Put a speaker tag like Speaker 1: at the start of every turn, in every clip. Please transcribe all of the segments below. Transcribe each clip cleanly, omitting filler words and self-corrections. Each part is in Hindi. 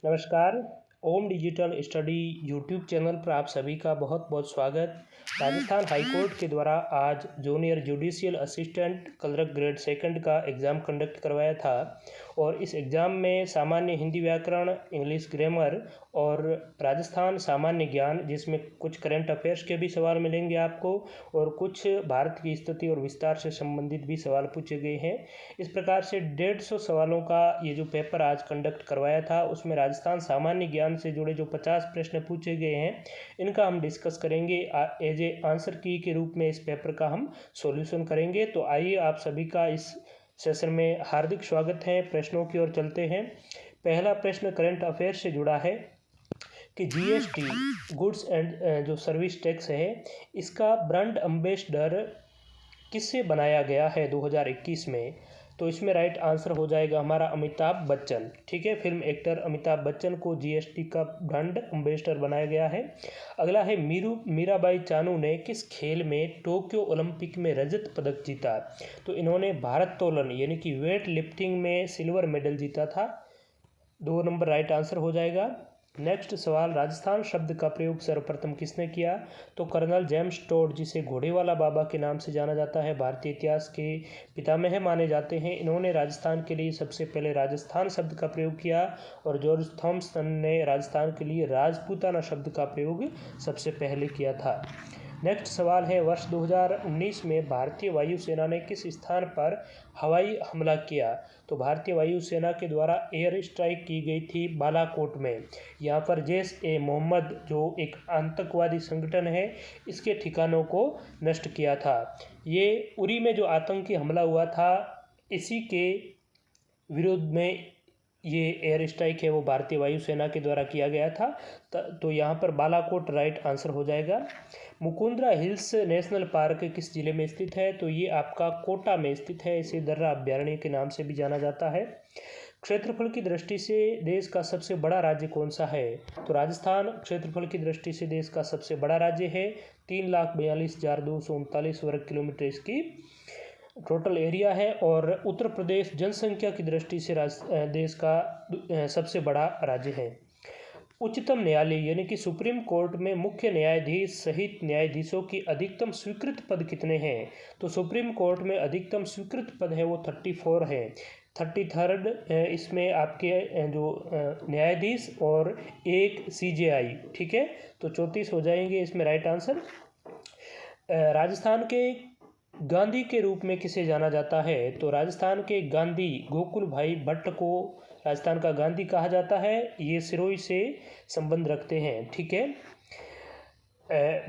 Speaker 1: नमस्कार। ओम डिजिटल स्टडी यूट्यूब चैनल पर आप सभी का बहुत बहुत स्वागत। राजस्थान हाई कोर्ट के द्वारा आज junior judicial assistant clerk grade second का एग्ज़ाम कंडक्ट करवाया था और इस एग्ज़ाम में सामान्य हिंदी व्याकरण, इंग्लिश ग्रामर और राजस्थान सामान्य ज्ञान, जिसमें कुछ करंट अफेयर्स के भी सवाल मिलेंगे आपको और कुछ भारत की स्थिति और विस्तार से संबंधित भी सवाल पूछे गए हैं। इस प्रकार से 150 सवालों का ये जो पेपर आज कंडक्ट करवाया था, उसमें राजस्थान सामान्य ज्ञान से जुड़े जो 50 प्रश्न पूछे गए हैं, इनका हम डिस्कस करेंगे। एज ए आंसर की के रूप में इस पेपर का हम सॉल्यूशन करेंगे। तो आइए आप सभी का इस सेशन में हार्दिक स्वागत है। प्रश्नों की ओर चलते हैं। पहला प्रश्न करंट अफेयर से जुड़ा है कि जीएसटी गुड्स एंड जो सर्विस टैक्स है, इसका ब्रांड एम्बेसडर किससे बनाया गया है 2021 में। तो इसमें राइट आंसर हो जाएगा हमारा अमिताभ बच्चन। ठीक है, फिल्म एक्टर अमिताभ बच्चन को जीएसटी का ब्रांड एम्बेसडर बनाया गया है। अगला है मीराबाई चानू ने किस खेल में टोक्यो ओलंपिक में रजत पदक जीता। तो इन्होंने भारोत्तोलन यानी कि वेट लिफ्टिंग में सिल्वर मेडल जीता था। 2 नंबर राइट आंसर हो जाएगा। नेक्स्ट सवाल, राजस्थान शब्द का प्रयोग सर्वप्रथम किसने किया। तो कर्नल जेम्स टोड, जिसे घोड़ेवाला बाबा के नाम से जाना जाता है, भारतीय इतिहास के पितामह माने जाते हैं। इन्होंने राजस्थान के लिए सबसे पहले राजस्थान शब्द का प्रयोग किया और जॉर्ज थॉमसन ने राजस्थान के लिए राजपूताना शब्द का प्रयोग सबसे पहले किया था। नेक्स्ट सवाल है, वर्ष 2019 में भारतीय वायुसेना ने किस स्थान पर हवाई हमला किया। तो भारतीय वायुसेना के द्वारा एयर स्ट्राइक की गई थी बालाकोट में। यहाँ पर जैश ए मोहम्मद, जो एक आतंकवादी संगठन है, इसके ठिकानों को नष्ट किया था। ये उरी में जो आतंकी हमला हुआ था, इसी के विरोध में ये एयर स्ट्राइक है वो भारतीय वायुसेना के द्वारा किया गया था। तो यहाँ पर बालाकोट राइट आंसर हो जाएगा। मुकुंदरा हिल्स नेशनल पार्क किस जिले में स्थित है। तो ये आपका कोटा में स्थित है। इसे दर्रा अभ्यारण्य के नाम से भी जाना जाता है। क्षेत्रफल की दृष्टि से देश का सबसे बड़ा राज्य कौन सा है। तो राजस्थान क्षेत्रफल की दृष्टि से देश का सबसे बड़ा राज्य है। 3,42,239 वर्ग किलोमीटर इसकी टोटल एरिया है। और उत्तर प्रदेश जनसंख्या की दृष्टि से देश का सबसे बड़ा राज्य है। उच्चतम न्यायालय यानी कि सुप्रीम कोर्ट में मुख्य न्यायाधीश सहित न्यायाधीशों की अधिकतम स्वीकृत पद कितने हैं। तो सुप्रीम कोर्ट में अधिकतम स्वीकृत पद है वो 34 है। 33rd इसमें आपके जो न्यायाधीश और एक सीजेआई, ठीक है, तो 34 हो जाएंगे इसमें राइट आंसर। राजस्थान के गांधी के रूप में किसे जाना जाता है। तो राजस्थान के गांधी गोकुल भाई भट्ट को राजस्थान का गांधी कहा जाता है। ये सिरोही से संबंध रखते हैं। ठीक है,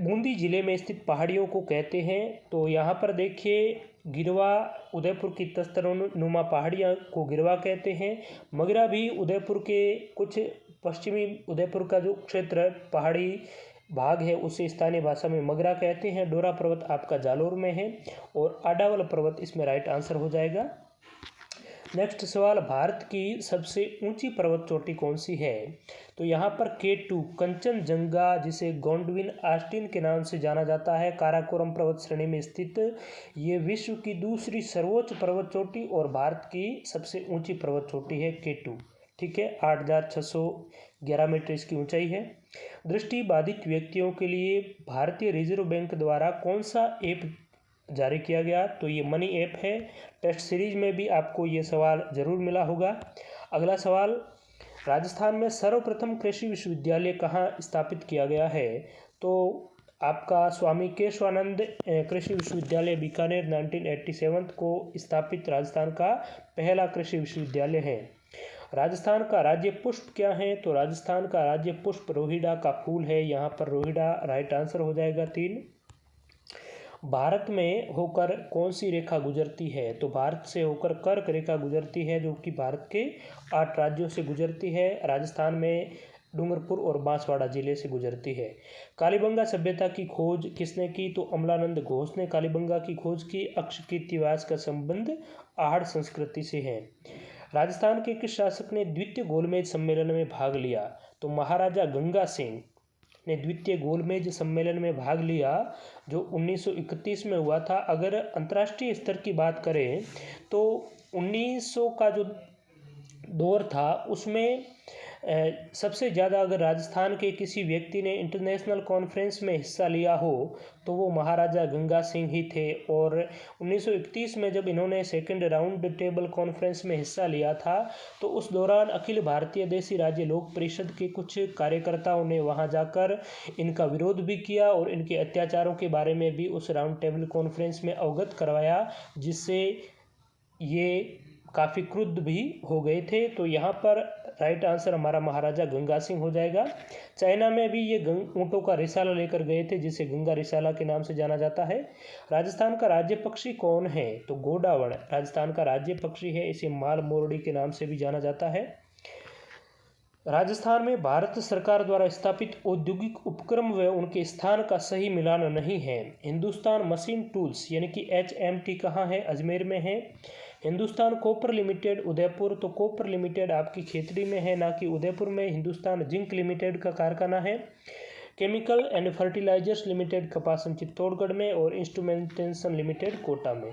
Speaker 1: बूंदी जिले में स्थित पहाड़ियों को कहते हैं। तो यहाँ पर देखिए, गिरवा उदयपुर की तस्तरनुमा पहाड़ियाँ को गिरवा कहते हैं। मगरा भी उदयपुर के कुछ पश्चिमी उदयपुर का जो क्षेत्र पहाड़ी भाग है उसे स्थानीय भाषा में मगरा कहते हैं। डोरा पर्वत आपका जालोर में है और आडावल पर्वत इसमें राइट आंसर हो जाएगा। नेक्स्ट सवाल, भारत की सबसे ऊंची पर्वत चोटी कौन सी है। तो यहाँ पर K2 कंचनजंगा, जिसे गोंडविन ऑस्टिन के नाम से जाना जाता है, काराकोरम पर्वत श्रेणी में स्थित ये विश्व की दूसरी सर्वोच्च पर्वत चोटी और भारत की सबसे ऊंची पर्वत चोटी है K2। ठीक है, 8,611 मीटर इसकी ऊंचाई है। दृष्टि बाधित व्यक्तियों के लिए भारतीय रिजर्व बैंक द्वारा कौन सा ऐप जारी किया गया। तो ये मनी ऐप है। टेस्ट सीरीज में भी आपको ये सवाल जरूर मिला होगा। अगला सवाल, राजस्थान में सर्वप्रथम कृषि विश्वविद्यालय कहाँ स्थापित किया गया है। तो आपका स्वामी केशवानंद कृषि विश्वविद्यालय बीकानेर 1987 को स्थापित राजस्थान का पहला कृषि विश्वविद्यालय है। राजस्थान का राज्य पुष्प क्या है। तो राजस्थान का राज्य पुष्प रोहिड़ा का फूल है। यहाँ पर रोहिड़ा राइट आंसर हो जाएगा 3। भारत में होकर कौन सी रेखा गुजरती है। तो भारत से होकर कर्क रेखा गुजरती है, जो कि भारत के 8 राज्यों से गुजरती है। राजस्थान में डूंगरपुर और बांसवाड़ा जिले से गुजरती है। कालीबंगा सभ्यता की खोज किसने की। तो अमलानंद घोष ने कालीबंगा की खोज की। अक्षकीर्तिवास का संबंध आहड़ संस्कृति से है। राजस्थान के किस शासक ने द्वितीय गोलमेज सम्मेलन में भाग लिया। तो महाराजा गंगा सिंह ने द्वितीय गोलमेज सम्मेलन में भाग लिया, जो 1931 में हुआ था। अगर अंतर्राष्ट्रीय स्तर की बात करें तो 1900 का जो दौर था उसमें सबसे ज़्यादा अगर राजस्थान के किसी व्यक्ति ने इंटरनेशनल कॉन्फ्रेंस में हिस्सा लिया हो तो वो महाराजा गंगा सिंह ही थे। और 1931 में जब इन्होंने सेकंड राउंड टेबल कॉन्फ्रेंस में हिस्सा लिया था तो उस दौरान अखिल भारतीय देशी राज्य लोक परिषद के कुछ कार्यकर्ताओं ने वहां जाकर इनका विरोध भी किया और इनके अत्याचारों के बारे में भी उस राउंड टेबल कॉन्फ्रेंस में अवगत करवाया, जिससे ये काफ़ी क्रुद्ध भी हो गए थे। तो यहाँ पर राइट आंसर हमारा महाराजा गंगा सिंह हो जाएगा। चाइना में भी ये ऊँटों का रिसाला लेकर गए थे, जिसे गंगा रिसाला के नाम से जाना जाता है। राजस्थान का राज्य पक्षी कौन है? तो गोडावण राजस्थान का राज्य पक्षी है, इसे माल मोरडी के नाम से भी जाना जाता है। राजस्थान में भारत सरकार द्वारा स्थापित औद्योगिक उपक्रम व उनके स्थान का सही मिलान नहीं है। हिंदुस्तान मशीन टूल्स यानी कि HMT कहाँ है? अजमेर में है। हिंदुस्तान कॉपर लिमिटेड उदयपुर, तो कॉपर लिमिटेड आपकी खेतड़ी में है, ना कि उदयपुर में। हिंदुस्तान जिंक लिमिटेड का कारखाना है। Chemical and fertilisers limited Kapasan Chittorgarh में और इंस्ट्रूमेंटेशन लिमिटेड कोटा में।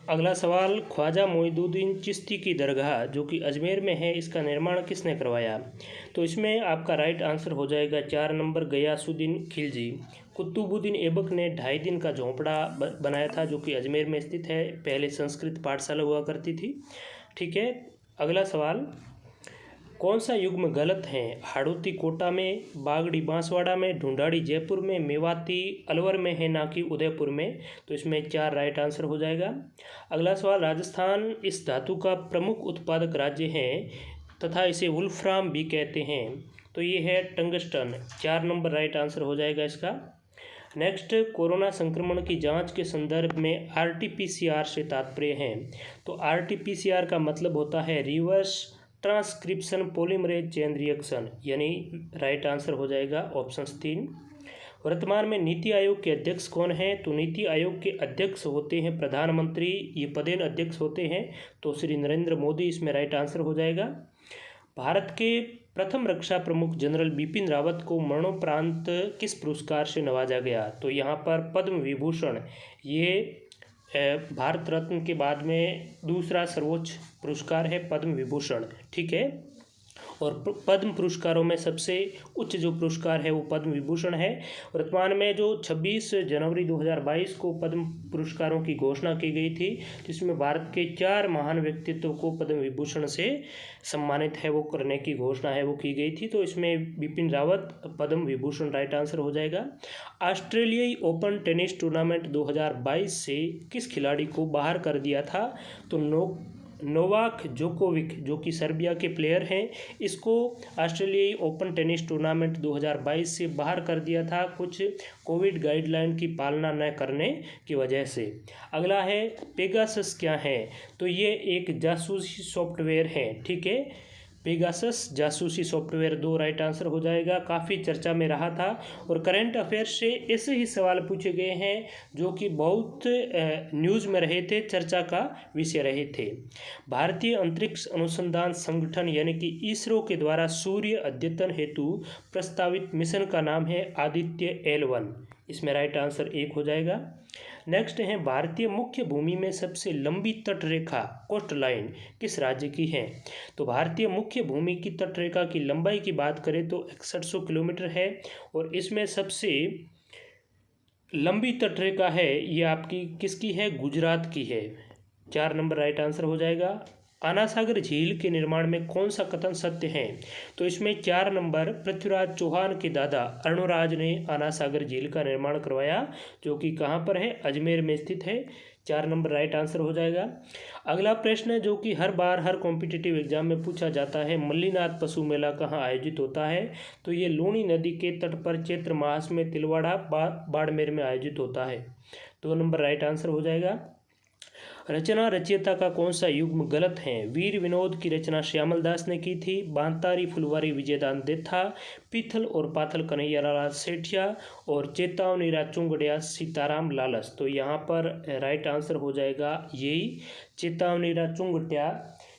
Speaker 1: अगला सवाल, ख्वाजा मोइनुद्दीन चिश्ती की दरगाह जो कि अजमेर में है, इसका निर्माण किसने करवाया? तो इसमें आपका राइट आंसर हो जाएगा 4 नंबर गयासुद्दीन खिलजी। कुतुबुद्दीन ऐबक ने 2.5 दिन का झोंपड़ा बनाया था जो कि अजमेर में स्थित है। पहले संस्कृत पाठशाला हुआ करती थी। ठीक है, अगला सवाल, कौन सा युग्म गलत है? हाड़ौती कोटा में, बागड़ी बांसवाड़ा में, ढूंढाड़ी जयपुर में, मेवाती अलवर में है, ना कि उदयपुर में। तो इसमें 4 राइट आंसर हो जाएगा। अगला सवाल, राजस्थान इस धातु का प्रमुख उत्पादक राज्य है तथा इसे वुल्फ्राम भी कहते हैं। तो ये है टंगस्टन। 4 नंबर राइट आंसर हो जाएगा इसका। नेक्स्ट, कोरोना संक्रमण की जांच के संदर्भ में RT-PCR से तात्पर्य है। तो RT-PCR का मतलब होता है reverse transcription polymerase chain reaction, यानी राइट आंसर हो जाएगा ऑप्शन 3। वर्तमान में नीति आयोग के अध्यक्ष कौन हैं? तो नीति आयोग के अध्यक्ष होते हैं प्रधानमंत्री, ये पदेन अध्यक्ष होते हैं, तो श्री नरेंद्र मोदी इसमें राइट आंसर हो जाएगा। भारत के प्रथम रक्षा प्रमुख जनरल बिपिन रावत को मरणोपरांत किस पुरस्कार से नवाजा गया? तो यहाँ पर पद्म विभूषण, ये भारत रत्न के बाद में दूसरा सर्वोच्च पुरस्कार है पद्म विभूषण। ठीक है, और पद्म पुरस्कारों में सबसे उच्च जो पुरस्कार है वो पद्म विभूषण है। वर्तमान में जो 26 जनवरी 2022 को पद्म पुरस्कारों की घोषणा की गई थी, जिसमें भारत के 4 महान व्यक्तित्व को पद्म विभूषण से सम्मानित है वो करने की घोषणा है वो की गई थी। तो इसमें बिपिन रावत पद्म विभूषण राइट आंसर हो जाएगा। ऑस्ट्रेलियाई ओपन टेनिस टूर्नामेंट 2022 से किस खिलाड़ी को बाहर कर दिया था? तो नोवाक जोकोविक जो कि सर्बिया के प्लेयर हैं, इसको ऑस्ट्रेलियाई ओपन टेनिस टूर्नामेंट 2022 से बाहर कर दिया था कुछ कोविड गाइडलाइन की पालना न करने की वजह से। अगला है, पेगासस क्या है? तो ये एक जासूसी सॉफ्टवेयर है। ठीक है, पेगासस जासूसी सॉफ्टवेयर 2 राइट आंसर हो जाएगा। काफ़ी चर्चा में रहा था और करंट अफेयर से ऐसे ही सवाल पूछे गए हैं जो कि बहुत न्यूज़ में रहे थे, चर्चा का विषय रहे थे। भारतीय अंतरिक्ष अनुसंधान संगठन यानी कि इसरो के द्वारा सूर्य अद्यतन हेतु प्रस्तावित मिशन का नाम है आदित्य L1। इसमें राइट आंसर 1 हो जाएगा। नेक्स्ट है, भारतीय मुख्य भूमि में सबसे लंबी तट रेखा कोस्ट लाइन किस राज्य की है? तो भारतीय मुख्य भूमि की तट रेखा की लंबाई की बात करें तो 6100 किलोमीटर है और इसमें सबसे लंबी तट रेखा है ये आपकी किसकी है? गुजरात की है। 4 नंबर राइट आंसर हो जाएगा। आना सागर झील के निर्माण में कौन सा कथन सत्य है? तो इसमें 4 नंबर, पृथ्वीराज चौहान के दादा अरुणराज ने आना सागर झील का निर्माण करवाया जो कि कहाँ पर है? अजमेर में स्थित है। 4 नंबर राइट आंसर हो जाएगा। अगला प्रश्न है जो कि हर बार हर कॉम्पिटिटिव एग्जाम में पूछा जाता है, मल्लीनाथ पशु मेला कहाँ आयोजित होता है? तो ये लूणी नदी के तट पर चैत्र मास में तिलवाड़ा बाड़मेर में आयोजित होता है। 2 नंबर राइट आंसर हो जाएगा। रचना रचयिता का कौन सा युग्म गलत है? वीर विनोद की रचना श्यामल दास ने की थी, बांतारी फुलवारी विजयदान देथा, पीथल और पाथल कन्हैयालाल सेठिया और चेतावनी चुंगड़िया सीताराम लालस। तो यहाँ पर राइट आंसर हो जाएगा यही चेतावनी चुंगटिया,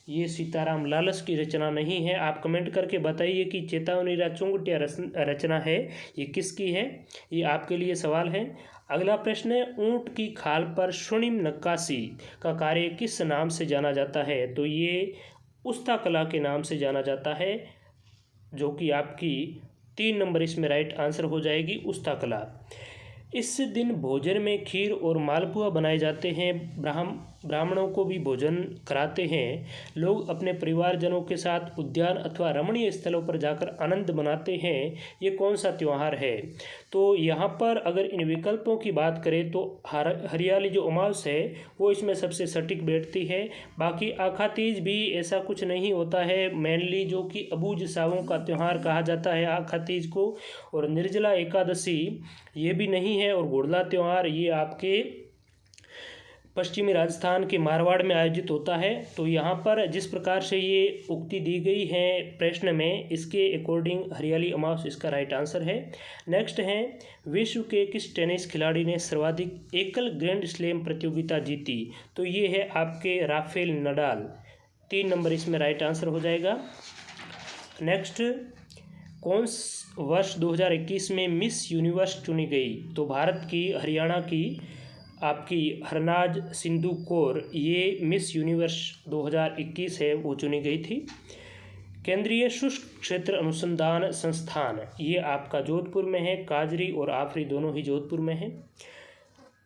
Speaker 1: ये सीताराम लालस की रचना नहीं है। आप कमेंट करके बताइए कि चेतावनी चुंगटिया रचना है ये किसकी है, ये आपके लिए सवाल है। अगला प्रश्न है, ऊंट की खाल पर स्वर्णिम नक्काशी का कार्य किस नाम से जाना जाता है? तो ये उस्ता कला के नाम से जाना जाता है, जो कि आपकी 3 नंबर इसमें राइट आंसर हो जाएगी, उस्ता कला। इस दिन भोजन में खीर और मालपुआ बनाए जाते हैं। ब्राह्मणों को भी भोजन कराते हैं। लोग अपने परिवारजनों के साथ उद्यान अथवा रमणीय स्थलों पर जाकर आनंद मनाते हैं। ये कौन सा त्यौहार है? तो यहाँ पर अगर इन विकल्पों की बात करें तो हरियाली जो अमावस है वो इसमें सबसे सटीक बैठती है। बाकी आखा तीज भी ऐसा कुछ नहीं होता है, मेनली जो कि अबूझ सावों का त्यौहार कहा जाता है आखा तीज को। और निर्जला एकादशी ये भी नहीं है। और घोड़ला त्यौहार ये आपके पश्चिमी राजस्थान के मारवाड़ में आयोजित होता है। तो यहाँ पर जिस प्रकार से ये उक्ति दी गई है प्रश्न में, इसके अकॉर्डिंग हरियाली अमावस इसका राइट आंसर है। नेक्स्ट है, विश्व के किस टेनिस खिलाड़ी ने सर्वाधिक एकल ग्रैंड स्लैम प्रतियोगिता जीती? तो ये है आपके राफेल नडाल। 3 नंबर इसमें राइट आंसर हो जाएगा। नेक्स्ट, कौन वर्ष 2021 में मिस यूनिवर्स चुनी गई? तो भारत की, हरियाणा की आपकी हरनाज सिंधु कौर ये मिस यूनिवर्स 2021 है वो चुनी गई थी। केंद्रीय शुष्क क्षेत्र अनुसंधान संस्थान ये आपका जोधपुर में है। काजरी और आफरी दोनों ही जोधपुर में है।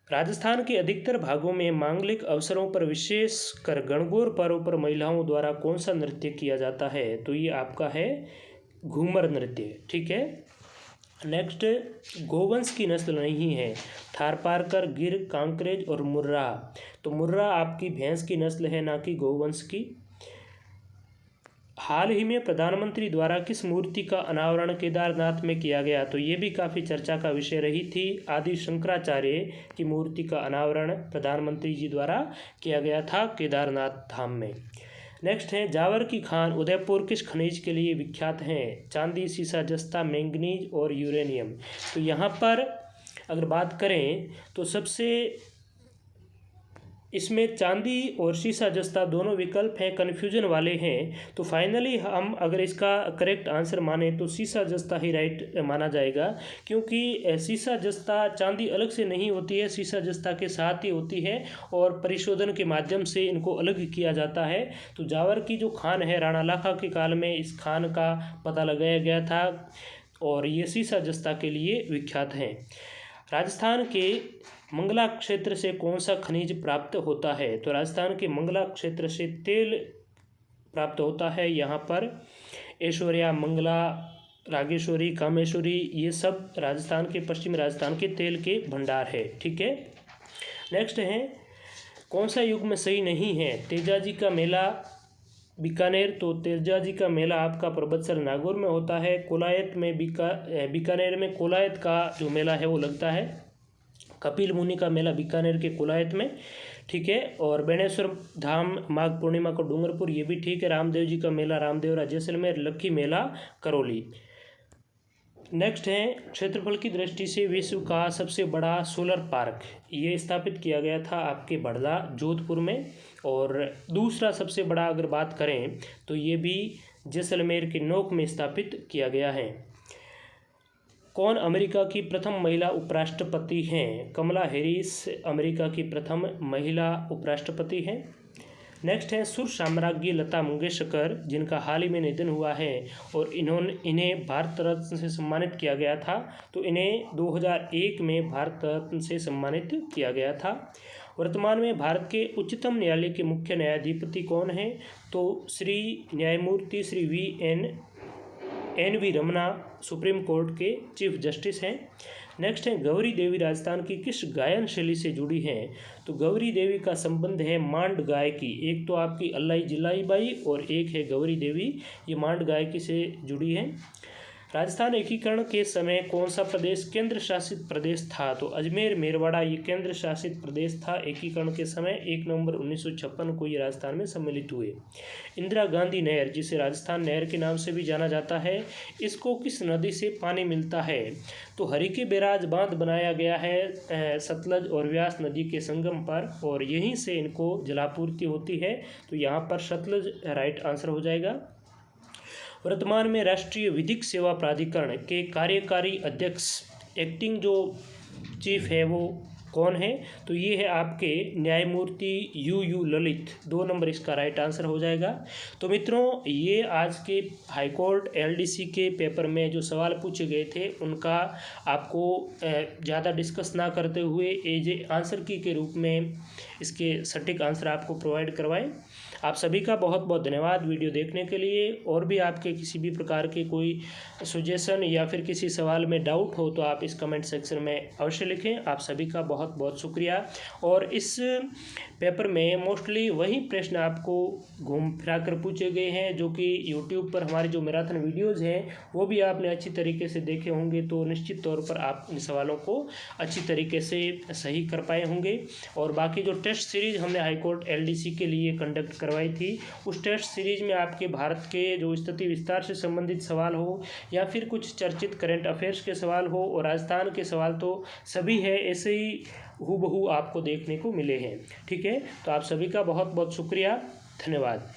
Speaker 1: राजस्थान के अधिकतर भागों में मांगलिक अवसरों पर विशेषकर गणगौर पर्व पर महिलाओं द्वारा कौन सा नृत्य किया जाता है? तो ये आपका है घूमर नृत्य। ठीक है। नेक्स्ट, गोवंश की नस्ल नहीं है? थारपारकर, गिर, कांकरेज और मुर्रा। तो मुर्रा आपकी भैंस की नस्ल है, ना कि गोवंश की। हाल ही में प्रधानमंत्री द्वारा किस मूर्ति का अनावरण केदारनाथ में किया गया? तो ये भी काफ़ी चर्चा का विषय रही थी। आदि शंकराचार्य की मूर्ति का अनावरण प्रधानमंत्री जी द्वारा किया गया था केदारनाथ धाम में। नेक्स्ट है, जावर की खान उदयपुर किस खनिज के लिए विख्यात हैं? चांदी, सीसा, जस्ता, मैंगनीज और यूरेनियम। तो यहाँ पर अगर बात करें तो सबसे इसमें चांदी और सीसा जस्ता दोनों विकल्प हैं, कन्फ्यूजन वाले हैं। तो फाइनली हम अगर इसका करेक्ट आंसर माने तो सीसा जस्ता ही राइट माना जाएगा, क्योंकि सीसा जस्ता चांदी अलग से नहीं होती है, सीसा जस्ता के साथ ही होती है और परिशोधन के माध्यम से इनको अलग किया जाता है। तो जावर की जो खान है, राणा लाखा के काल में इस खान का पता लगाया गया था और ये सीसा जस्ता के लिए विख्यात हैं। राजस्थान के मंगला क्षेत्र से कौन सा खनिज प्राप्त होता है? तो राजस्थान के मंगला क्षेत्र से तेल प्राप्त होता है। यहाँ पर ऐश्वर्या, मंगला, रागेश्वरी, कामेश्वरी ये सब राजस्थान के, पश्चिमी राजस्थान के तेल के भंडार है। ठीक है। नेक्स्ट है, कौन सा युग्म सही नहीं है? तेजाजी का मेला बीकानेर। तो तेजाजी का मेला आपका परबतसर नागौर में होता है। कोलायत में बीकानेर में कोलायत का जो मेला है वो लगता है। कपिल मुनि का मेला बीकानेर के कोलायत में। ठीक है। और बेणेश्वर धाम माघ पूर्णिमा को डूंगरपुर, ये भी ठीक है। रामदेव जी का मेला रामदेवरा जैसलमेर। लक्की मेला करौली। नेक्स्ट है, क्षेत्रफल की दृष्टि से विश्व का सबसे बड़ा सोलर पार्क ये स्थापित किया गया था आपके बड़ला जोधपुर में। और दूसरा सबसे बड़ा अगर बात करें तो ये भी जैसलमेर के नोक में स्थापित किया गया है। कौन अमेरिका की प्रथम महिला उपराष्ट्रपति हैं? कमला हैरिस अमेरिका की प्रथम महिला उपराष्ट्रपति हैं। नेक्स्ट है, सुर साम्राज्ञी लता मंगेशकर जिनका हाल ही में निधन हुआ है और इन्हें भारत रत्न से सम्मानित किया गया था। तो इन्हें 2001 में भारत रत्न से सम्मानित किया गया था। वर्तमान में भारत के उच्चतम न्यायालय के मुख्य न्यायाधिपति कौन हैं? तो श्री न्यायमूर्ति Shri NV Ramana supreme court के चीफ जस्टिस हैं। नेक्स्ट है, गौरी देवी राजस्थान की किस गायन शैली से जुड़ी हैं? तो गौरी देवी का संबंध है मांड गायकी। एक तो आपकी अल्लाई जिलाई बाई और एक है गौरी देवी, ये मांड गायकी से जुड़ी हैं। राजस्थान एकीकरण के समय कौन सा प्रदेश केंद्र शासित प्रदेश था? तो अजमेर मेरवाड़ा ये केंद्र शासित प्रदेश था एकीकरण के समय। 1 नवंबर 1956 को ये राजस्थान में सम्मिलित हुए। इंदिरा गांधी नहर, जिसे राजस्थान नहर के नाम से भी जाना जाता है, इसको किस नदी से पानी मिलता है? तो हरिके बैराज बांध बनाया गया है सतलज और व्यास नदी के संगम पर और यहीं से इनको जलापूर्ति होती है। तो यहाँ पर सतलज राइट आंसर हो जाएगा। वर्तमान में राष्ट्रीय विधिक सेवा प्राधिकरण के कार्यकारी अध्यक्ष एक्टिंग जो चीफ है वो कौन है? तो ये है आपके न्यायमूर्ति यू ललित। 2 नंबर इसका राइट आंसर हो जाएगा। तो मित्रों, ये आज के हाईकोर्ट एलडीसी के पेपर में जो सवाल पूछे गए थे उनका आपको ज़्यादा डिस्कस ना करते हुए एज ए आंसर की के रूप में इसके सटीक आंसर आपको प्रोवाइड करवाए। आप सभी का बहुत बहुत धन्यवाद वीडियो देखने के लिए। और भी आपके किसी भी प्रकार के कोई सजेशन या फिर किसी सवाल में डाउट हो तो आप इस कमेंट सेक्शन में अवश्य लिखें। आप सभी का बहुत बहुत शुक्रिया। और इस पेपर में मोस्टली वही प्रश्न आपको घूम फिरा कर पूछे गए हैं जो कि यूट्यूब पर हमारे जो मैराथन वीडियोज़ हैं वो भी आपने अच्छी तरीके से देखे होंगे, तो निश्चित तौर पर आप इन सवालों को अच्छी तरीके से सही कर पाए होंगे। और बाकी जो टेस्ट सीरीज़ हमने हाईकोर्ट एलडीसी के लिए कंडक्ट करवाई थी, उस टेस्ट सीरीज़ में आपके भारत के जो स्थिति विस्तार से संबंधित सवाल हो या फिर कुछ चर्चित करंट अफेयर्स के सवाल हो और राजस्थान के सवाल तो सभी है, ऐसे ही हूबहू आपको देखने को मिले हैं। ठीक है, तो आप सभी का बहुत बहुत शुक्रिया, धन्यवाद।